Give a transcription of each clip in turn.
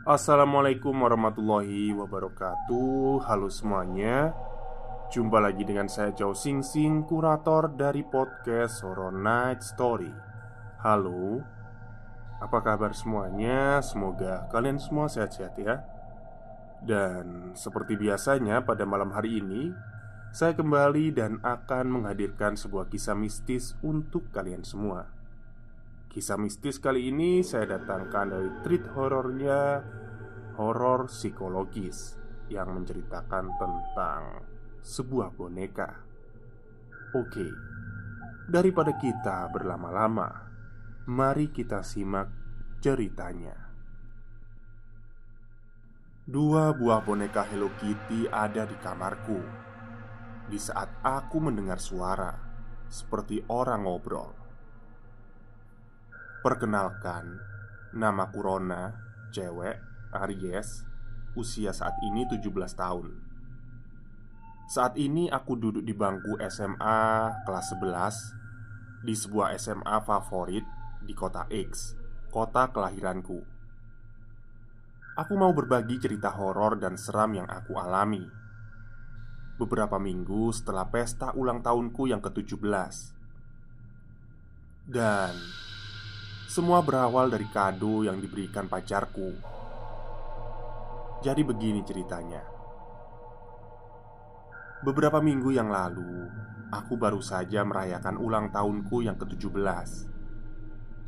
Assalamualaikum warahmatullahi wabarakatuh. Halo semuanya. Jumpa lagi dengan saya Chow Sing Sing, kurator dari podcast Horror Night Story. Halo, apa kabar semuanya? Semoga kalian semua sehat-sehat ya. Dan seperti biasanya pada malam hari ini, saya kembali dan akan menghadirkan sebuah kisah mistis untuk kalian semua. Kisah mistis kali ini saya datangkan dari treat horornya, horor psikologis yang menceritakan tentang sebuah boneka. Oke, daripada kita berlama-lama, mari kita simak ceritanya. Dua buah boneka Hello Kitty ada di kamarku. Di saat aku mendengar suara seperti orang ngobrol. Perkenalkan, namaku Rona, cewek, Aries, usia saat ini 17 tahun. Saat ini aku duduk di bangku SMA kelas 11 di sebuah SMA favorit di kota X, kota kelahiranku. Aku mau berbagi cerita horor dan seram yang aku alami beberapa minggu setelah pesta ulang tahunku yang ke-17. Dan semua berawal dari kado yang diberikan pacarku. Jadi begini ceritanya. Beberapa minggu yang lalu, aku baru saja merayakan ulang tahunku yang ke-17.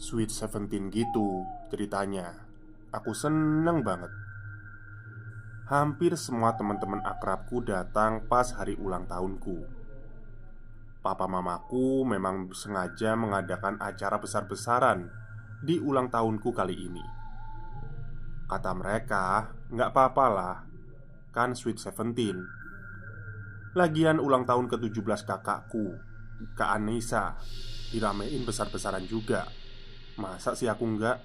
Sweet 17 gitu ceritanya. Aku seneng banget. Hampir semua teman-teman akrabku datang pas hari ulang tahunku. Papa mamaku memang sengaja mengadakan acara besar-besaran di ulang tahunku kali ini. Kata mereka, nggak apa-apa lah, kan Sweet 17. Lagian ulang tahun ke-17 kakakku, Kak Anissa, diramein besar-besaran juga. Masa sih aku nggak?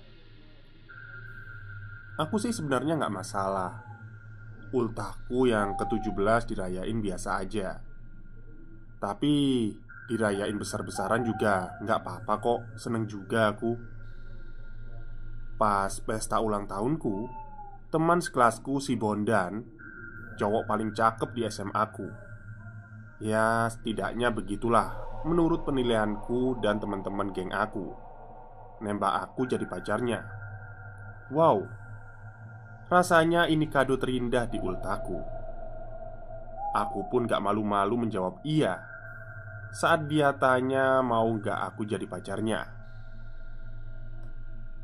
Aku sih sebenarnya nggak masalah. Ultahku yang ke-17 dirayain biasa aja. Tapi dirayain besar-besaran juga nggak apa-apa kok, seneng juga aku. Pas pesta ulang tahunku, teman sekelasku si Bondan, cowok paling cakep di SMA ku. Ya, setidaknya begitulah menurut penilaianku dan teman-teman geng aku. Nembak aku jadi pacarnya. Wow, rasanya ini kado terindah di ultaku. Aku pun gak malu-malu menjawab iya saat dia tanya mau gak aku jadi pacarnya.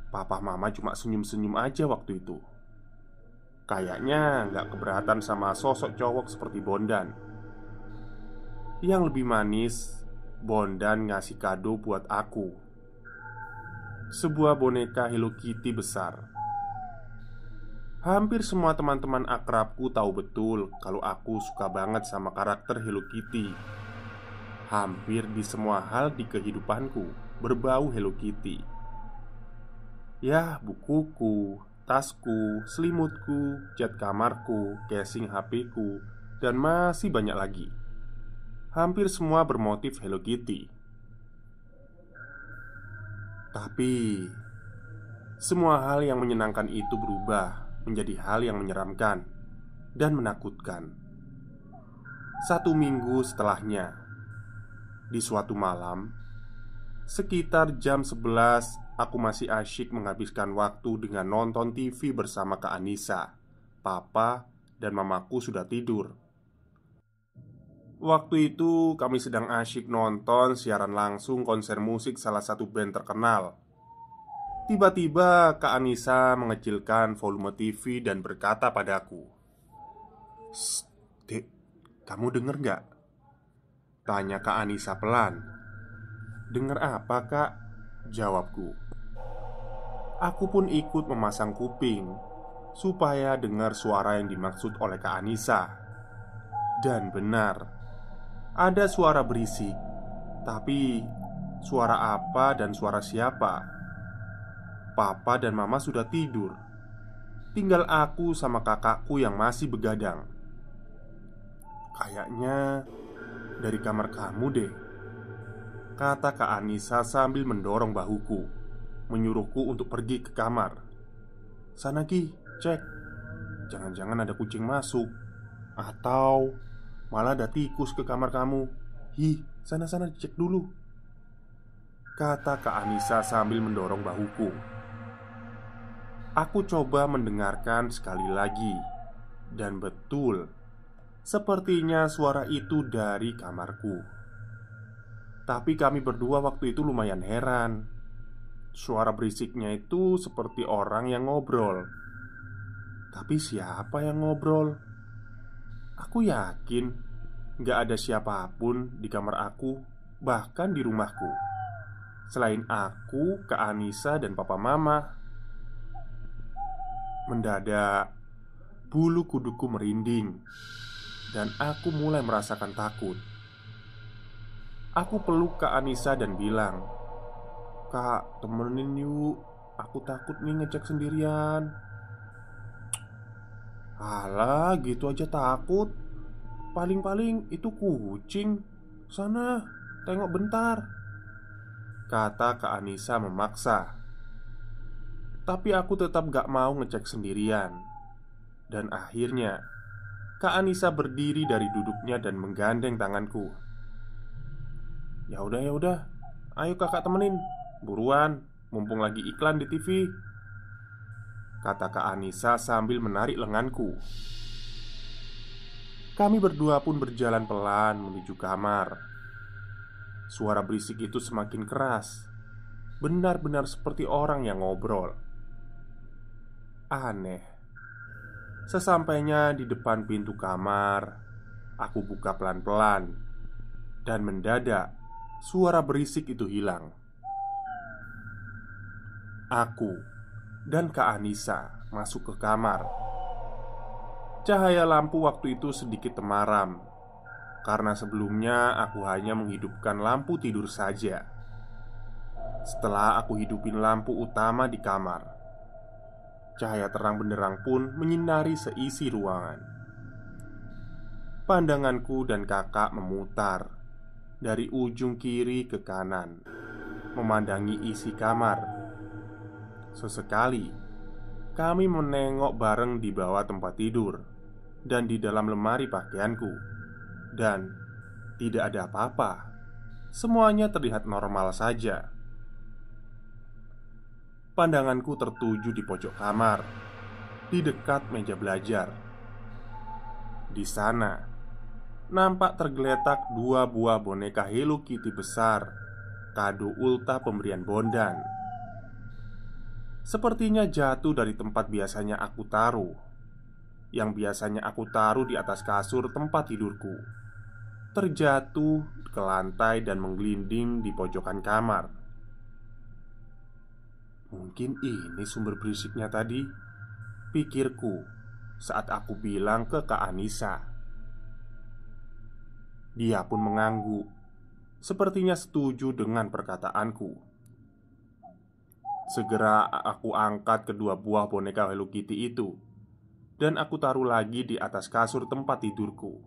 Papa mama cuma senyum-senyum aja waktu itu. Kayaknya nggak keberatan sama sosok cowok seperti Bondan. Yang lebih manis, Bondan ngasih kado buat aku. Sebuah boneka Hello Kitty besar. Hampir semua teman-teman akrabku tahu betul kalau aku suka banget sama karakter Hello Kitty. Hampir di semua hal di kehidupanku berbau Hello Kitty. Ya, bukuku, tasku, selimutku, cat kamarku, casing HP-ku, dan masih banyak lagi. Hampir semua bermotif Hello Kitty. Tapi semua hal yang menyenangkan itu berubah menjadi hal yang menyeramkan dan menakutkan. 1 minggu setelahnya, di suatu malam, sekitar jam 11, aku masih asyik menghabiskan waktu dengan nonton TV bersama Kak Anissa. Papa dan mamaku sudah tidur. Waktu itu kami sedang asyik nonton siaran langsung konser musik salah satu band terkenal. Tiba-tiba Kak Anissa mengecilkan volume TV dan berkata padaku, "Shh, Dek, kamu denger gak?" Tanya Kak Anissa pelan. "Dengar apa kak?" jawabku. Aku pun ikut memasang kuping supaya dengar suara yang dimaksud oleh Kak Anissa. Dan benar, ada suara berisik. Tapi suara apa dan suara siapa? Papa dan mama sudah tidur. Tinggal aku sama kakakku yang masih begadang. "Kayaknya dari kamar kamu deh," kata Kak Anissa sambil mendorong bahuku, menyuruhku untuk pergi ke kamar. "Sana Ki, Cek, jangan-jangan ada kucing masuk. Atau malah ada tikus ke kamar kamu. Hi, sana-sana cek dulu, kata Kak Anissa sambil mendorong bahuku. Aku coba mendengarkan sekali lagi. Dan betul, sepertinya suara itu dari kamarku. Tapi kami berdua waktu itu lumayan heran. Suara berisiknya itu seperti orang yang ngobrol. Tapi siapa yang ngobrol? Aku yakin gak ada siapapun di kamar aku, bahkan di rumahku, selain aku, Kak Anissa, dan papa mama. Mendadak, bulu kuduku merinding dan aku mulai merasakan takut. Aku peluk Kak Anissa dan bilang, "Kak, temenin yuk, aku takut nih ngecek sendirian." "Alah, gitu aja takut? Paling-paling itu kucing. Sana, tengok bentar," kata Kak Anissa memaksa. Tapi aku tetap gak mau ngecek sendirian. Dan akhirnya Kak Anissa berdiri dari duduknya dan menggandeng tanganku. Ya udah, ayo kakak temenin. Buruan, mumpung lagi iklan di TV," kata Kak Anissa sambil menarik lenganku. Kami berdua pun berjalan pelan menuju kamar. Suara berisik itu semakin keras, benar-benar seperti orang yang ngobrol. Aneh. Sesampainya di depan pintu kamar, aku buka pelan-pelan. Dan mendadak, suara berisik itu hilang. Aku dan Kak Anissa masuk ke kamar. Cahaya lampu waktu itu sedikit temaram, karena sebelumnya aku hanya menghidupkan lampu tidur saja. Setelah aku hidupin lampu utama di kamar, cahaya terang benderang pun menyinari seisi ruangan. Pandanganku dan kakak memutar dari ujung kiri ke kanan, memandangi isi kamar. Sesekali kami menengok bareng di bawah tempat tidur dan di dalam lemari pakaianku. Dan tidak ada apa-apa. Semuanya terlihat normal saja. Pandanganku tertuju di pojok kamar, di dekat meja belajar. Di sana nampak tergeletak 2 buah boneka Hello Kitty besar, kado ulta pemberian Bondan. Sepertinya jatuh dari tempat biasanya aku taruh, yang biasanya aku taruh di atas kasur tempat tidurku. Terjatuh ke lantai dan menggelinding di pojokan kamar. Mungkin ini sumber berisiknya tadi, pikirku saat aku bilang ke Kak Anissa. Dia pun mengangguk, sepertinya setuju dengan perkataanku. Segera aku angkat kedua buah boneka Hello Kitty itu dan aku taruh lagi di atas kasur tempat tidurku.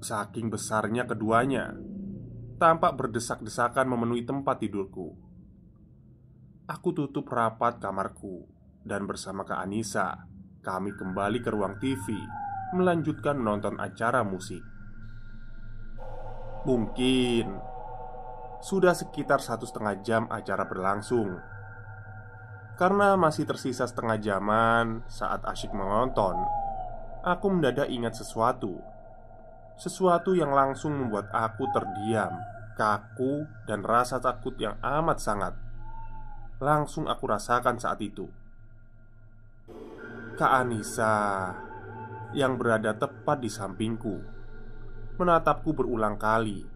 Saking besarnya keduanya, tampak berdesak-desakan memenuhi tempat tidurku. Aku tutup rapat kamarku dan bersama Kak Anissa, kami kembali ke ruang TV, melanjutkan menonton acara musik. Mungkin sudah sekitar 1,5 jam acara berlangsung. Karena masih tersisa setengah jaman saat asyik menonton, aku mendadak ingat sesuatu. Sesuatu yang langsung membuat aku terdiam, kaku, dan rasa takut yang amat sangat langsung aku rasakan saat itu. Kak Anissa yang berada tepat di sampingku menatapku berulang kali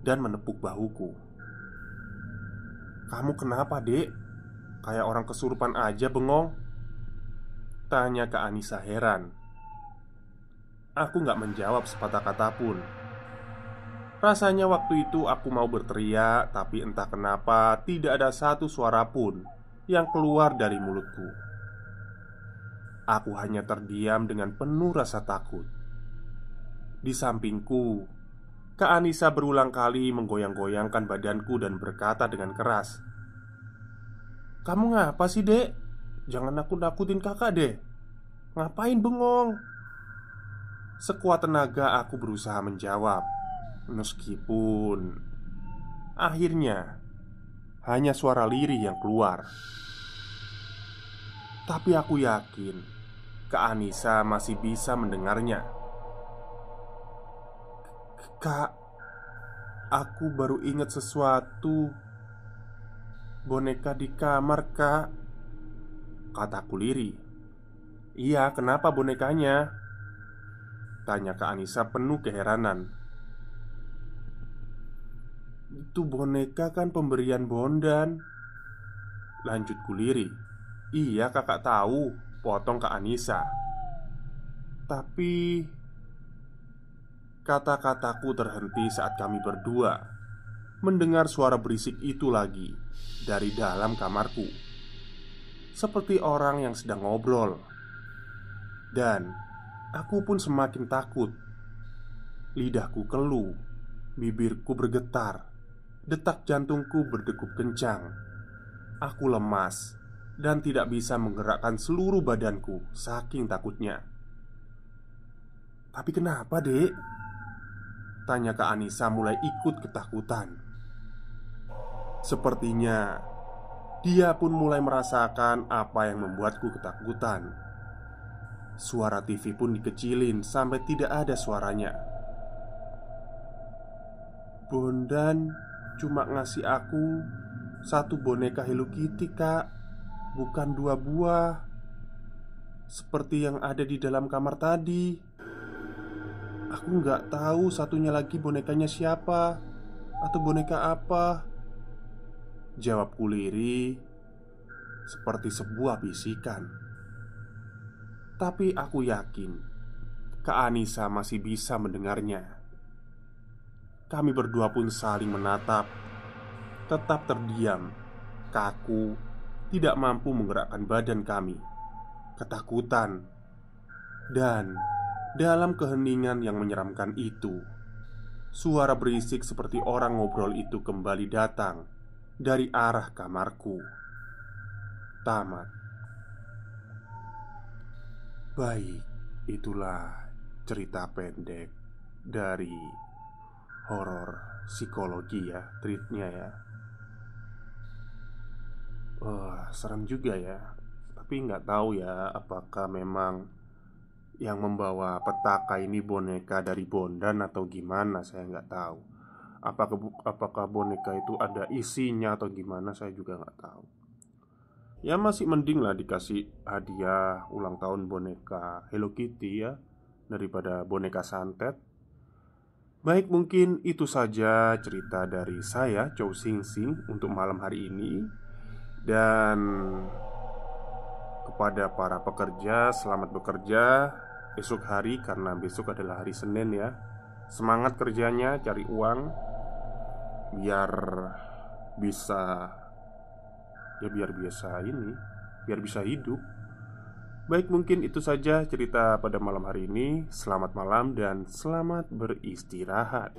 dan menepuk bahuku. "Kamu kenapa, Dek? Kayak orang kesurupan aja bengong," tanya Kak Anissa heran. Aku gak menjawab sepatah kata pun. Rasanya waktu itu aku mau berteriak, tapi entah kenapa tidak ada satu suara pun yang keluar dari mulutku. Aku hanya terdiam dengan penuh rasa takut. Di sampingku, Kak Anissa berulang kali menggoyang-goyangkan badanku dan berkata dengan keras, "Kamu ngapa sih, Dek? Jangan nakut-nakutin kakak deh. Ngapain bengong?" Sekuat tenaga aku berusaha menjawab, meskipun akhirnya hanya suara lirih yang keluar. Tapi aku yakin Kak Anissa masih bisa mendengarnya. "Kak, aku baru ingat sesuatu. Boneka di kamar, Kak," kataku lirih. "Iya, kenapa bonekanya?" tanya Kak Anissa penuh keheranan. "Itu boneka kan pemberian Bondan," lanjutku lirih. "Iya, kakak tahu," potong Kak Anissa. "Tapi..." Kata-kataku terhenti saat kami berdua mendengar suara berisik itu lagi dari dalam kamarku, seperti orang yang sedang ngobrol. Dan aku pun semakin takut. Lidahku keluh, bibirku bergetar, detak jantungku berdegup kencang. Aku lemas dan tidak bisa menggerakkan seluruh badanku saking takutnya. "Tapi kenapa, Dek?" tanya Kak Anissa mulai ikut ketakutan. Sepertinya dia pun mulai merasakan apa yang membuatku ketakutan. Suara TV pun dikecilin sampai tidak ada suaranya. "Bondan cuma ngasih aku satu boneka Hello Kitty, Kak, bukan 2 buah seperti yang ada di dalam kamar tadi. Aku nggak tahu satunya lagi bonekanya siapa atau boneka apa," jawabku lirih seperti sebuah bisikan. Tapi aku yakin Kak Anissa masih bisa mendengarnya. Kami berdua pun saling menatap, tetap terdiam, kaku, tidak mampu menggerakkan badan kami, ketakutan. Dan dalam keheningan yang menyeramkan itu, suara berisik seperti orang ngobrol itu kembali datang dari arah kamarku. Tamat. Baik, itulah cerita pendek dari horor psikologi ya, treatnya ya. Wah, serem juga ya. Tapi nggak tahu ya, apakah memang yang membawa petaka ini boneka dari Bondan atau gimana, saya nggak tahu. Apakah boneka itu ada isinya atau gimana, saya juga nggak tahu. Ya masih mending lah dikasih hadiah ulang tahun boneka Hello Kitty ya, daripada boneka santet. Baik, mungkin itu saja cerita dari saya, Chow Sing Sing, untuk malam hari ini. Dan kepada para pekerja, selamat bekerja esok hari, karena besok adalah hari Senin ya. Semangat kerjanya, cari uang biar bisa, ya biar biasa ini, biar bisa hidup. Baik, mungkin itu saja cerita pada malam hari ini. Selamat malam dan selamat beristirahat.